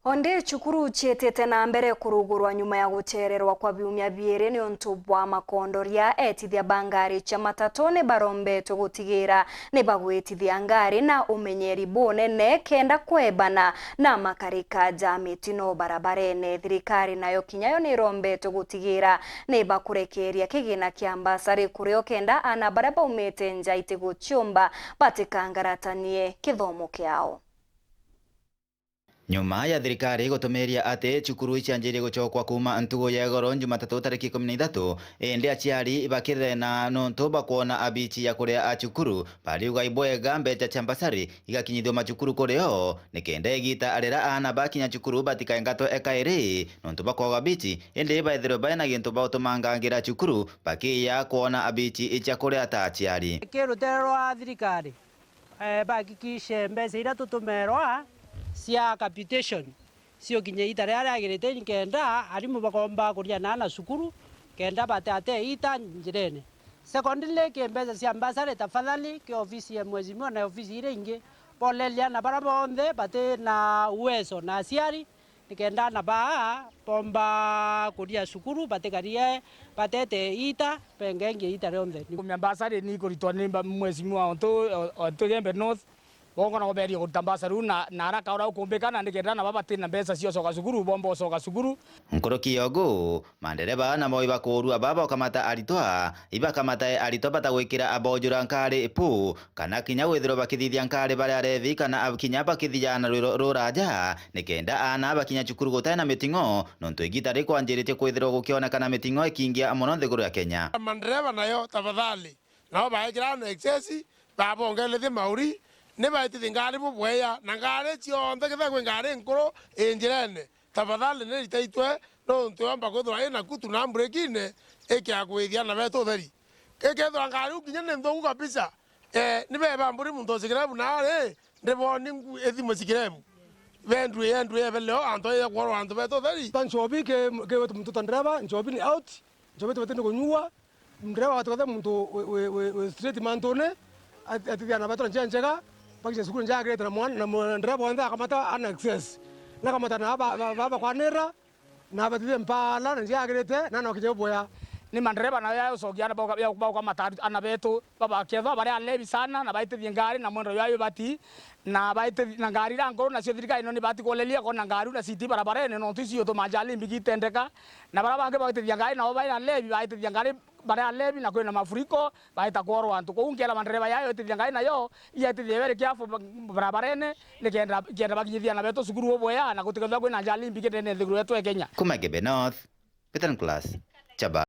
Onde chukuru chietete na mbere kurugurwa nyuma ya guchererwa kwa biumia biere ni ontu bwa makondoria etithia bangari cha matatone barombeto gutigira ni bagwitithia ngari na umenyeri bunene kenda kwebana na makarika ja mitino barabarene. Thirikari nayo kinyayo ni rombeto gutigira ni bakurekeria kigina kia mbasari kurio kenda ana baraba umete nja itiguchumba batikangaratanie kithomo kiao. Nyuma ya thirikari gutumiria ati cukuru icianjirie guchokwa kuma ntugo ya goro Jumatatu tariki 13 ende aciari bakithena nontu bakuona abici ya kuria a cukuru bariuga ibwega mbeca cia mbasari igakinyithio macukuru kurio nikenda igita arera ana bakinya cukuru batikaengatwo ekairi nontu bakwaga bici ende baithiro baina gintu bautumangangira cukuru bakiya kuona abici icia kuria ta aciari kiruterwa thirikari bakikishe mbeca ira tutumerwa cia capitation sio kinye ita ria agirite nikenda arimu bakomba kuria na cukuru kenda batate ita njirene. Secondly kembeza cia mbasare tafadhali ki ofisi ya mheshimiwa na ofisi ile ingi polelia na bara bonde bate na uwezo na asiari nikenda na ba pomba kuria cukuru batekarie batete ita pengenge ita ronde kumya mbasare ni kuritwa ni mheshimiwa onto Gembe North bongo na oberi kutambasa runa na haraka ora ukumbikana ndikenda baba tina mbeca cio coka cukuru bombo coka cukuru nkoroki yogo mandereba na moiba kurua baba kamata aritwa iba kamata aritwa batagwikira abojura nkari ipu kana kinya withiro bakithithia nkari bare arethi kana abikinya bakithia na ruraja nikenda ana bakinya cukuru gutana mitingo nontu igitari kwanjirite kwithiro gukiona kana mitingo ikingia amono thiguru ya Kenya. Mandereba nayo tafadhali nao baikira na excess babongele mauri ne baiti ngari bubweya na ngari cionthe githagwe ngari nkuru injirene tafadhali ne itaitwe no ntuamba kuthwa ina kutu na mbrekine ekia kwithia na beto theri kekethwa ngari ukinya ne nthogu kabisa ni beba mburi muntu sikirabu na re ndeboni ethimo sikirabu vendu ebeleo anto ya kwaro anto beto theri tanchobi ke wetu mtu tandraba nchobi ni out nchobi tu kunyua ndraba watu mtu we street mantone atikia na beto njega pakisha sukuru njage na mwana ndraba wanda kamata ana access na kamata na baba kwa nera na batile mpala njage na nokije boya ni mandereba na yao sogiana bao kama matatu ana beto baba kedwa bare alebi sana na baite ngari na mwendo yayo bati na baite na ngari rango na sio ino ni bati kolelia kona ngari na siti barabara ne no tisi to majali mbigi tendeka na barabara ke baite ngari na baite alebi baite ngari bare alebi na kwena mafuriko baita kworo antu ko ungela mandereba yayo te ngari na yo iya te vere kiafu barabara ne kenda bakijithia na beto sukuru boya na kutikadha kwena jali mbigi tende thiguru yetu ya Kenya. Kuma Gembe North Peter Class Chaba.